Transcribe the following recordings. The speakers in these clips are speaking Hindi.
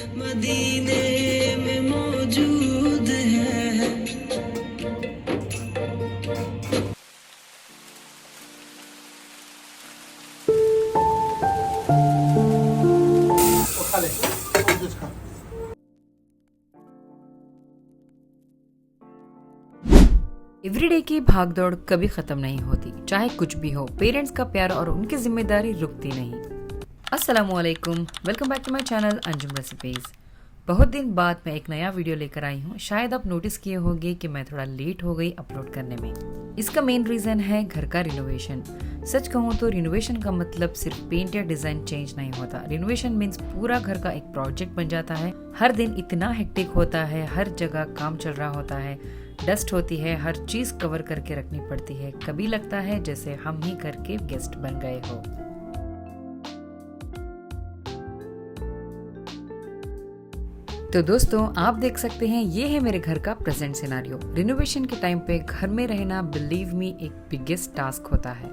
मदीने में मौजूद है। एवरीडे की भागदौड़ कभी खत्म नहीं होती, चाहे कुछ भी हो। पेरेंट्स का प्यार और उनकी जिम्मेदारी रुकती नहीं। अस्सलामुअलैकुम, welcome back to my channel Anjum recipes. बहुत दिन बाद मैं एक नया वीडियो लेकर आई हूँ। शायद आप नोटिस किए होंगे कि मैं थोड़ा लेट हो गई अपलोड करने में। इसका मेन रीजन है घर का रिनोवेशन। सच कहूँ तो रिनोवेशन का मतलब सिर्फ पेंट या डिजाइन चेंज नहीं होता। रिनोवेशन मीन्स पूरा घर का एक प्रोजेक्ट बन जाता है। हर दिन इतना हेक्टिक होता है, हर जगह काम चल रहा होता है, डस्ट होती है, हर चीज कवर करके रखनी पड़ती है। कभी लगता है जैसे हम ही घर के गेस्ट बन गए हो। तो दोस्तों, आप देख सकते हैं ये है मेरे घर का प्रेजेंट सिनारियो। रिनोवेशन के टाइम पे घर में रहना बिलीव मी एक बिगेस्ट टास्क होता है।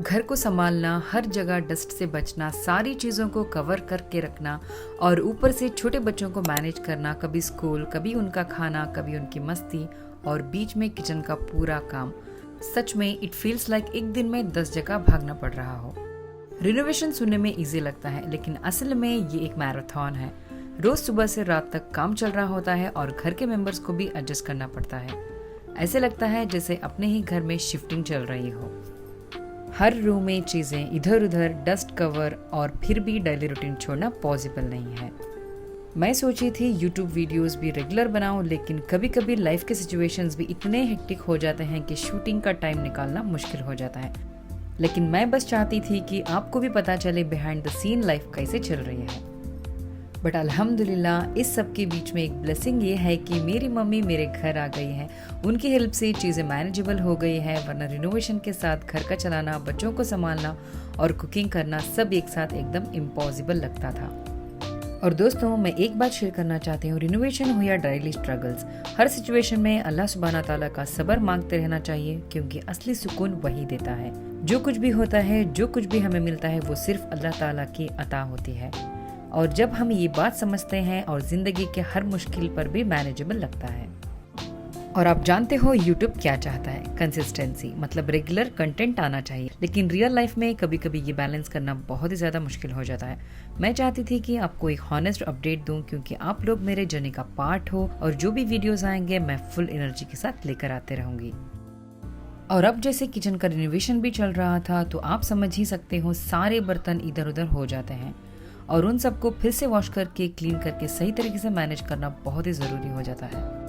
घर को संभालना, हर जगह डस्ट से बचना, सारी चीजों को कवर करके रखना और ऊपर से छोटे बच्चों को मैनेज करना। कभी स्कूल, कभी उनका खाना, कभी उनकी मस्ती और बीच में किचन का पूरा काम। सच में इट फील्स लाइक एक दिन में 10 जगह भागना पड़ रहा हो। रिनोवेशन सुनने में इजी लगता है, लेकिन असल में ये एक मैराथन है। रोज सुबह से रात तक काम चल रहा होता है और घर के मेंबर्स को भी एडजस्ट करना पड़ता है। ऐसे लगता है जैसे अपने ही घर में शिफ्टिंग चल रही हो। हर रूम में चीजें इधर उधर, डस्ट कवर, और फिर भी डेली रूटीन छोड़ना पॉसिबल नहीं है। मैं सोची थी यूट्यूब वीडियोस भी रेगुलर बनाऊं, लेकिन कभी कभी लाइफ के सिचुएशंस भी इतने हेक्टिक हो जाते हैं कि शूटिंग का टाइम निकालना मुश्किल हो जाता है। लेकिन मैं बस चाहती थी कि आपको भी पता चले बिहाइंड द सीन लाइफ कैसे चल रही है। बट अल्हम्दुलिल्लाह, इस सब के बीच में एक ब्लेसिंग ये है कि मेरी मम्मी मेरे घर आ गई हैं। उनकी हेल्प से चीज़ें मैनेजेबल हो गई है, वरना रिनोवेशन के साथ घर का चलाना, बच्चों को संभालना और कुकिंग करना सब एक साथ एकदम इम्पॉसिबल लगता था। और दोस्तों, मैं एक बात शेयर करना चाहती हूँ। रिनोवेशन हो या डेली स्ट्रगल्स, हर सिचुएशन में अल्लाह सुब्हाना ताला का सब्र मांगते रहना चाहिए, क्योंकि असली सुकून वही देता है। जो कुछ भी होता है, जो कुछ भी हमें मिलता है, वो सिर्फ अल्लाह ताला की अता होती है। और जब हम ये बात समझते हैं और जिंदगी के हर मुश्किल पर भी मैनेजेबल लगता है। और आप जानते हो YouTube क्या चाहता है? कंसिस्टेंसी, मतलब रेगुलर कंटेंट आना चाहिए। लेकिन रियल लाइफ में कभी कभी ये बैलेंस करना बहुत ही ज्यादा मुश्किल हो जाता है। मैं चाहती थी कि आपको एक हॉनेस्ट अपडेट दूं, क्योंकि आप लोग मेरे जर्नी का पार्ट हो और जो भी वीडियोस आएंगे मैं फुल एनर्जी के साथ लेकर आते रहूंगी। और अब जैसे किचन का रिनोवेशन भी चल रहा था, तो आप समझ ही सकते हो सारे बर्तन इधर उधर हो जाते हैं और उन सबको फिर से वॉश करके क्लीन करके सही तरीके से मैनेज करना बहुत ही ज़रूरी हो जाता है।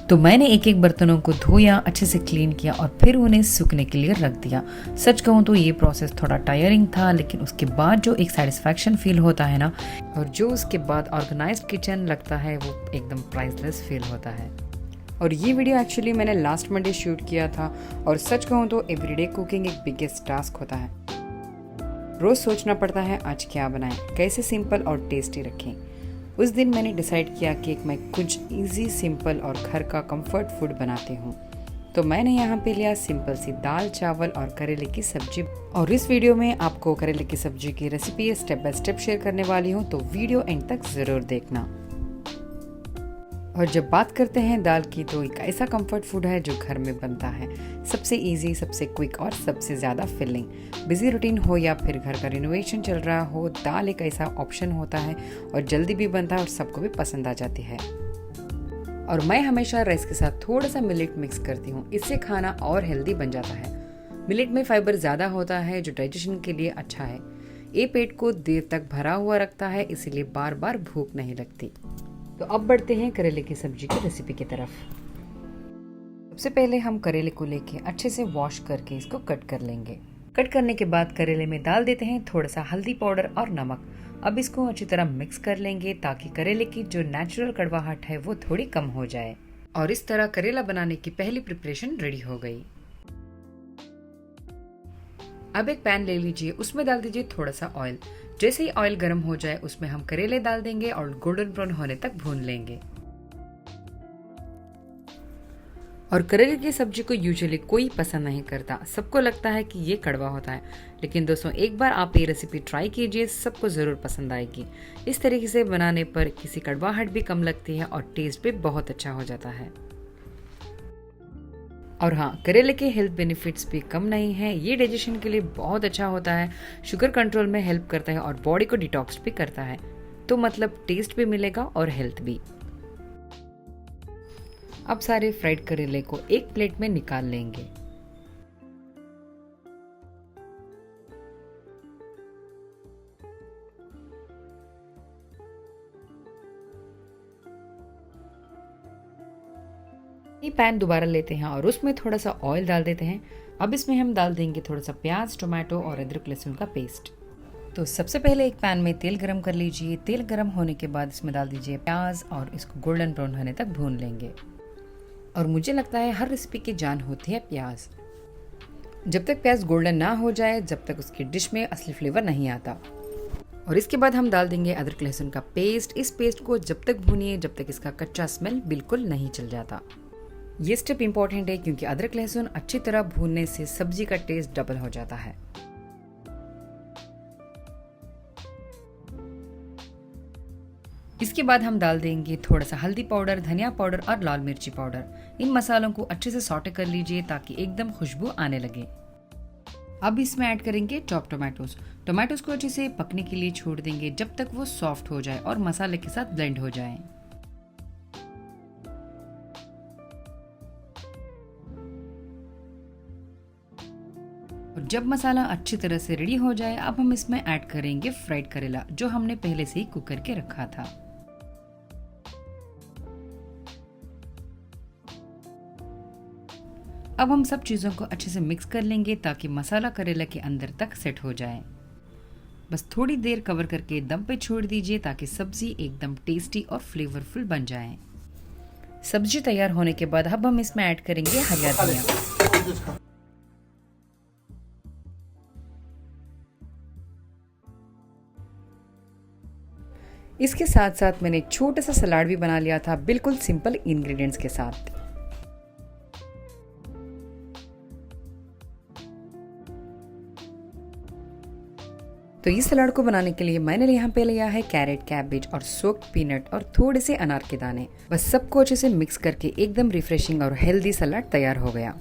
तो मैंने एक एक बर्तनों को धोया, अच्छे से क्लीन किया और फिर उन्हें सूखने के लिए रख दिया। सच कहूँ तो ये प्रोसेस थोड़ा टायरिंग था, लेकिन उसके बाद जो एक सेटिस्फैक्शन फील होता है ना, और जो उसके बाद ऑर्गेनाइज्ड किचन लगता है, वो एकदम प्राइसलेस फील होता है। और ये वीडियो एक्चुअली मैंने लास्ट मंडे शूट किया था। और सच कहूँ तो एवरीडे कुकिंग एक बिगेस्ट टास्क होता है। रोज सोचना पड़ता है आज क्या बनाएं, कैसे सिंपल और टेस्टी रखें। उस दिन मैंने डिसाइड किया कि मैं कुछ इजी, सिंपल और घर का कंफर्ट फूड बनाती हूँ। तो मैंने यहाँ पे लिया सिंपल सी दाल, चावल और करेले की सब्जी। और इस वीडियो में आपको करेले की सब्जी की recipe step by step share करने वाली हूँ, तो वीडियो एंड तक जरूर देखना। और जब बात करते हैं दाल की, तो एक ऐसा कंफर्ट फूड है जो घर में बनता है। सबसे इजी, सबसे क्विक और सबसे ज़्यादा फिलिंग। बिजी रूटीन हो या फिर घर का रिनोवेशन चल रहा हो, दाल एक ऐसा ऑप्शन होता है और जल्दी भी बनता है और सबको भी पसंद आ जाती है। और मैं हमेशा राइस के साथ थोड़ा सा मिलेट मिक्स करती हूँ, इससे खाना और हेल्दी बन जाता है। मिलेट में फाइबर ज़्यादा होता है जो डाइजेशन के लिए अच्छा है। ये पेट को देर तक भरा हुआ रखता है, इसीलिए बार बार भूख नहीं लगती। तो अब बढ़ते हैं करेले की सब्जी की रेसिपी की तरफ। सबसे पहले हम करेले को लेके अच्छे से वॉश करके इसको कट कर लेंगे। कट करने के बाद करेले में डाल देते हैं थोड़ा सा हल्दी पाउडर और नमक। अब इसको अच्छी तरह मिक्स कर लेंगे ताकि करेले की जो नेचुरल कड़वाहट है वो थोड़ी कम हो जाए। और इस तरह करेला बनाने की पहली प्रिपरेशन रेडी हो गई। अब एक पैन ले लीजिए, उसमें डाल दीजिए थोड़ा सा ऑयल। जैसे ही ऑयल गर्म हो जाए, उसमें हम करेले डाल देंगे और गोल्डन ब्राउन होने तक भून लेंगे। और करेले की सब्जी को यूजुअली कोई पसंद नहीं करता, सबको लगता है कि ये कड़वा होता है। लेकिन दोस्तों एक बार आप ये रेसिपी ट्राई कीजिए, सबको ज़रूर पसंद आएगी। इस तरीके से बनाने पर किसी कड़वाहट भी कम लगती है और टेस्ट भी बहुत अच्छा हो जाता है। और हाँ, करेले के हेल्थ बेनिफिट्स भी कम नहीं है। ये डाइजेशन के लिए बहुत अच्छा होता है, शुगर कंट्रोल में हेल्प करता है और बॉडी को डिटॉक्स भी करता है। तो मतलब टेस्ट भी मिलेगा और हेल्थ भी। अब सारे फ्राइड करेले को एक प्लेट में निकाल लेंगे। ये पैन दोबारा लेते हैं और उसमें थोड़ा सा ऑयल डाल देते हैं। अब इसमें हम डाल देंगे थोड़ा सा प्याज, टोमेटो और अदरक लहसुन का पेस्ट। तो सबसे पहले एक पैन में तेल गरम कर लीजिए। तेल गरम होने के बाद इसमें डाल दीजिए प्याज और इसको गोल्डन ब्राउन होने तक भून लेंगे। और मुझे लगता है हर रेसिपी की जान होती है प्याज। जब तक प्याज गोल्डन ना हो जाए, जब तक उसकी डिश में असली फ्लेवर नहीं आता। और इसके बाद हम डाल देंगे अदरक लहसुन का पेस्ट। इस पेस्ट को जब तक भूनिए जब तक इसका कच्चा स्मेल बिल्कुल नहीं चल जाता। ये स्टेप इंपॉर्टेंट है क्योंकि अदरक लहसुन अच्छी तरह भूनने से सब्जी का टेस्ट डबल हो जाता है। इसके बाद हम डाल देंगे थोड़ा सा हल्दी पाउडर, धनिया पाउडर और लाल मिर्ची पाउडर। इन मसालों को अच्छे से सॉटे कर लीजिए ताकि एकदम खुशबू आने लगे। अब इसमें ऐड करेंगे चॉप टोमेटोज। टोमेटोज को अच्छे से पकने के लिए छोड़ देंगे जब तक वो सॉफ्ट हो जाए और मसाले के साथ ब्लेंड हो जाए। और जब मसाला अच्छी तरह से रेडी हो जाए, अब हम इसमें ऐड करेंगे फ्राइड करेला जो हमने पहले से ही कुक करके रखा था। अब हम सब चीज़ों को अच्छे से मिक्स कर लेंगे ताकि मसाला करेला के अंदर तक सेट हो जाए। बस थोड़ी देर कवर करके दम पे छोड़ दीजिए ताकि सब्जी एकदम टेस्टी और फ्लेवरफुल बन जाए। सब्जी तैयार होने के बाद अब हम इसमें ऐड करेंगे हरिया धनिया। इसके साथ साथ मैंने छोटा सा सलाद भी बना लिया था, बिल्कुल सिंपल इंग्रेडिएंट्स के साथ। तो इस सलाद को बनाने के लिए मैंने यहाँ पे लिया है कैरेट, कैबेज और सोक्ड पीनट और थोड़े से अनार के दाने। बस सबको अच्छे से मिक्स करके एकदम रिफ्रेशिंग और हेल्दी सलाद तैयार हो गया।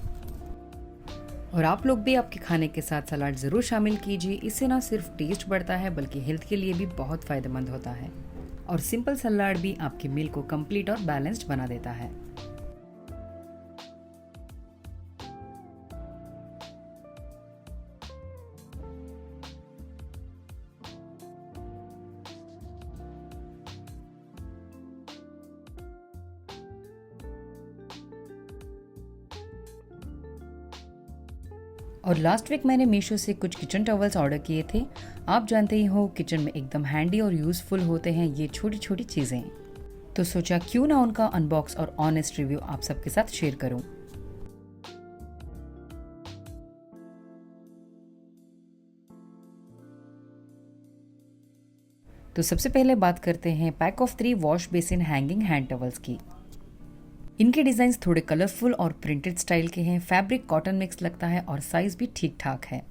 और आप लोग भी आपके खाने के साथ सलाद ज़रूर शामिल कीजिए। इससे ना सिर्फ टेस्ट बढ़ता है बल्कि हेल्थ के लिए भी बहुत फ़ायदेमंद होता है। और सिंपल सलाद भी आपके मील को कंप्लीट और बैलेंस्ड बना देता है। और लास्ट वीक मैंने मीशो से कुछ किचन टॉवल्स ऑर्डर किए थे। आप जानते ही हो किचन में एकदम हैंडी और यूज़फुल होते हैं ये छोटी छोटी चीज़ें। तो सोचा क्यों ना उनका अनबॉक्स और ऑनेस्ट रिव्यू आप सबके साथ शेयर करूं। तो सबसे पहले बात करते हैं pack of 3 wash basin hanging hand towels की। इनके डिजाइन थोड़े कलरफुल और प्रिंटेड स्टाइल के हैं। फैब्रिक कॉटन मिक्स लगता है और साइज भी ठीक ठाक है।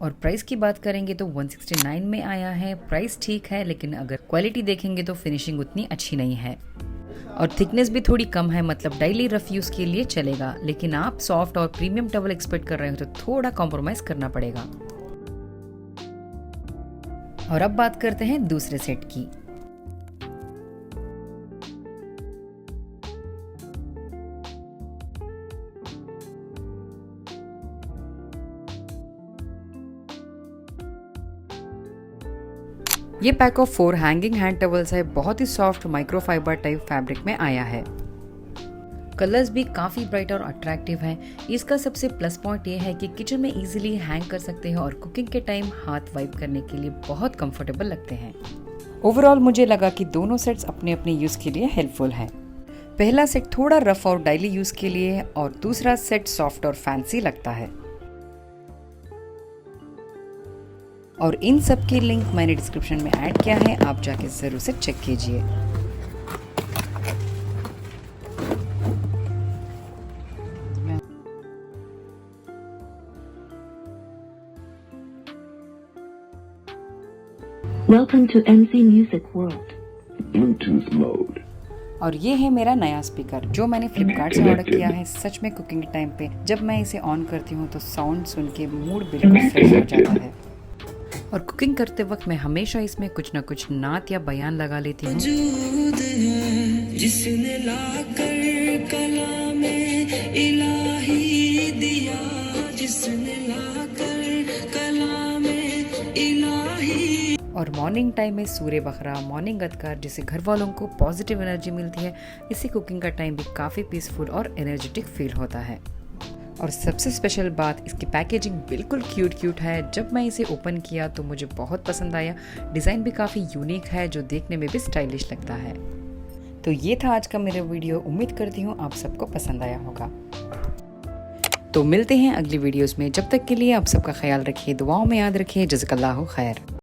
और प्राइस की बात करेंगे तो 169 में आया है। प्राइस ठीक है लेकिन अगर क्वालिटी देखेंगे तो फिनिशिंग उतनी अच्छी नहीं है और थिकनेस भी थोड़ी कम है, मतलब डेली रफ यूज के लिए चलेगा। लेकिन आप सॉफ्ट और प्रीमियम टॉवल एक्सपेक्ट कर रहे हो तो थोड़ा कॉम्प्रोमाइज करना पड़ेगा। और अब बात करते हैं दूसरे सेट की। ये pack of 4 hanging hand towels है। बहुत ही सॉफ्ट माइक्रोफाइबर टाइप फैब्रिक में आया है। कलर्स भी काफ़ी ब्राइट और अट्रैक्टिव हैं। इसका सबसे प्लस पॉइंट ये है कि किचन में इजीली हैंग कर सकते हैं और कुकिंग के टाइम हाथ वाइप करने के लिए बहुत कंफर्टेबल लगते हैं। ओवरऑल मुझे लगा कि दोनों सेट्स अपने अपने यूज़ के लिए हेल्पफुल हैं। पहला सेट थोड़ा रफ और डेली यूज़ के लिए है और दूसरा सेट सॉफ्ट और फैंसी लगता है। और इन सब की लिंक मैंने डिस्क्रिप्शन में ऐड किया है, आप जाके ज़रूर से चेक कीजिए। Welcome to MC Music World. Bluetooth mode. और ये है मेरा नया स्पीकर जो मैंने फ्लिपकार्ट से ऑर्डर किया है। सच में कुकिंग के टाइम पे जब मैं इसे ऑन करती हूँ तो साउंड सुन के मूड बिल्कुल फ्रेश हो जाता है। और कुकिंग करते वक्त मैं हमेशा इसमें कुछ ना कुछ नात या बयान लगा लेती हूँ। मौजूद है जिसने लाकर कलामे इलाही दिया, जिसने लाकर कलामे इलाही। और मॉर्निंग टाइम में सूर्य बखरा, मॉर्निंग अदकार, जिससे घर वालों को पॉजिटिव एनर्जी मिलती है। इससे कुकिंग का टाइम भी काफ़ी पीसफुल और एनर्जेटिक फील होता है। और सबसे स्पेशल बात, इसकी पैकेजिंग बिल्कुल क्यूट है। जब मैं इसे ओपन किया तो मुझे बहुत पसंद आया। डिज़ाइन भी काफ़ी यूनिक है जो देखने में भी स्टाइलिश लगता है। तो ये था आज का मेरा वीडियो। उम्मीद करती हूँ आप सबको पसंद आया होगा। तो मिलते हैं अगली वीडियोस में। जब तक के लिए आप सबका ख्याल रखिए, दुआओं में याद रखिए। जज़ाकल्लाहु खैर।